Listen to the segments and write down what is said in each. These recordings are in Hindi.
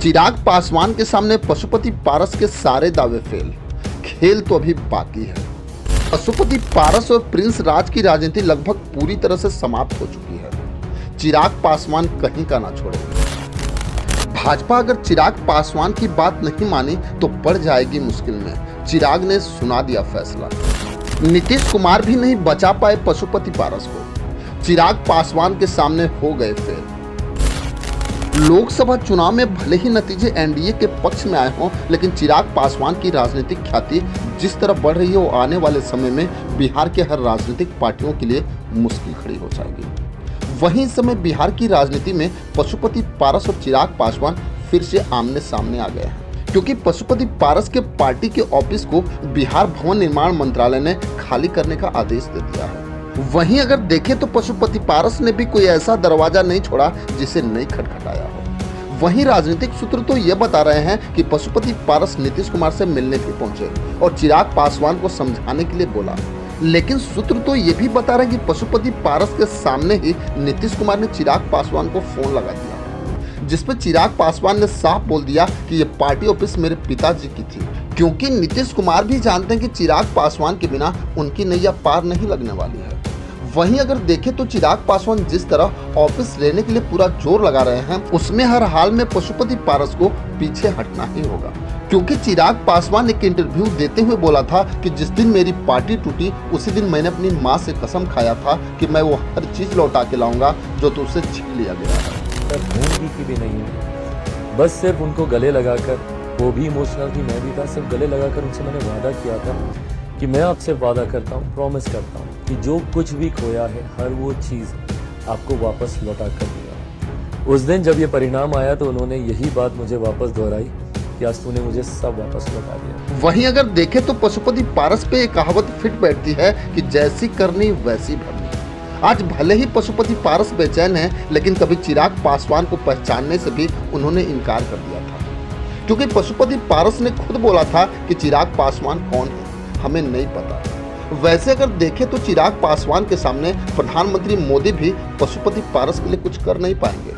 चिराग पासवान के सामने पशुपति पारस के सारे दावे फेल। खेल तो अभी बाकी है। पशुपति पारस और प्रिंस राज की राजनीति लगभग पूरी तरह से समाप्त हो चुकी है। चिराग पासवान कहीं का ना छोड़ेंगे। भाजपा अगर चिराग पासवान की बात नहीं मानी तो पड़ जाएगी मुश्किल में। चिराग ने सुना दिया फैसला। नीतीश कुमार भी नहीं बचा पाए पशुपति पारस को। चिराग पासवान के सामने हो गए फेल। लोकसभा चुनाव में भले ही नतीजे एनडीए के पक्ष में आए हों, लेकिन चिराग पासवान की राजनीतिक ख्याति जिस तरह बढ़ रही है वो आने वाले समय में बिहार के हर राजनीतिक पार्टियों के लिए मुश्किल खड़ी हो जाएगी। वहीं इस समय बिहार की राजनीति में पशुपति पारस और चिराग पासवान फिर से आमने सामने आ गए हैं, क्योंकि पशुपति पारस के पार्टी के ऑफिस को बिहार भवन निर्माण मंत्रालय ने खाली करने का आदेश दे दिया है। वहीं अगर देखें तो पशुपति पारस ने भी कोई ऐसा दरवाजा नहीं छोड़ा जिसे नहीं खटखटाया हो। वहीं राजनीतिक सूत्र तो ये बता रहे हैं कि पशुपति पारस नीतीश कुमार से मिलने भी पहुंचे और चिराग पासवान को समझाने के लिए बोला, लेकिन सूत्र तो ये भी बता रहे हैं कि पशुपति पारस के सामने ही नीतीश कुमार ने चिराग पासवान को फोन लगा दिया, जिसपे चिराग पासवान ने साफ बोल दिया कि ये पार्टी ऑफिस मेरे पिताजी की थी, क्योंकि नीतीश कुमार भी जानते हैं कि चिराग पासवान के बिना उनकी नैया पार नहीं लगने वाली है। वहीं अगर देखें तो चिराग पासवान जिस तरह ऑफिस लेने के लिए पूरा जोर लगा रहे हैं, उसमें हर हाल में पशुपति पारस को पीछे हटना ही होगा, क्योंकि चिराग पासवान एक इंटरव्यू देते हुए बोला था कि जिस दिन मेरी पार्टी टूटी उसी दिन मैंने अपनी माँ से कसम खाया था कि मैं वो हर चीज लौटा के लाऊंगा जो तुझसे छीन लिया गया है। ढूंढ की भी नहीं है, बस सिर्फ उनको गले लगाकर, वो भी इमोशनल थी, मैं भी था, सिर्फ गले लगाकर उनसे मैंने वादा किया था कि मैं आपसे वादा करता हूँ, प्रॉमिस करता हूँ कि जो कुछ भी खोया है हर वो चीज़ आपको वापस लौटा कर दिया। उस दिन जब ये परिणाम आया तो उन्होंने यही बात मुझे वापस दोहराई कि आज तूने मुझे सब वापस लौटा दिया। वहीं अगर देखें तो पशुपति पारस पे एक कहावत फिट बैठती है कि जैसी करनी वैसी भरनी। आज भले ही पशुपति पारस बेचैन है, लेकिन कभी चिराग पासवान को पहचानने से भी उन्होंने इनकार कर दिया था, क्योंकि पशुपति पारस ने खुद बोला था कि चिराग पासवान कौन है हमें नहीं पता। वैसे अगर देखें तो चिराग पासवान के सामने प्रधानमंत्री मोदी भी पशुपति पारस के लिए कुछ कर नहीं पाएंगे,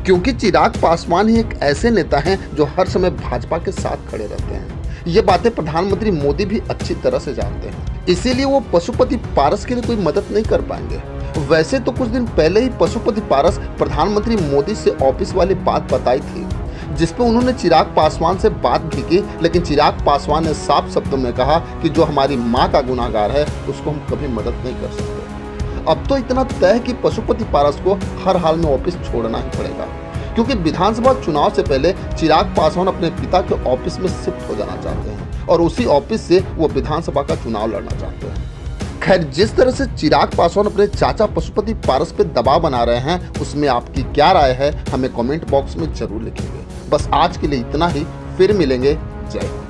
क्योंकि चिराग पासवान ही एक ऐसे नेता हैं जो हर समय भाजपा के साथ खड़े रहते हैं। ये बातें प्रधानमंत्री मोदी भी अच्छी तरह से जानते हैं, इसीलिए वो पशुपति पारस के लिए कोई मदद नहीं कर पाएंगे। वैसे तो कुछ दिन पहले ही पशुपति पारस प्रधानमंत्री मोदी से ऑफिस वाली बात बताई थी, जिसपे उन्होंने चिराग पासवान से बात भी की, लेकिन चिराग पासवान ने साफ शब्दों में कहा कि जो हमारी मां का गुनाहगार है उसको हम कभी मदद नहीं कर सकते। अब तो इतना तय है कि पशुपति पारस को हर हाल में ऑफिस छोड़ना ही पड़ेगा, क्योंकि विधानसभा चुनाव से पहले चिराग पासवान अपने पिता के ऑफिस में शिफ्ट हो जाना चाहते हैं और उसी ऑफिस से वो विधानसभा का चुनाव लड़ना चाहते हैं। खैर, जिस तरह से चिराग पासवान अपने चाचा पशुपति पारस पे दबाव बना रहे हैं, उसमें आपकी क्या राय है हमें कमेंट बॉक्स में जरूर लिखेंगे। बस आज के लिए इतना ही, फिर मिलेंगे। जय हिंद।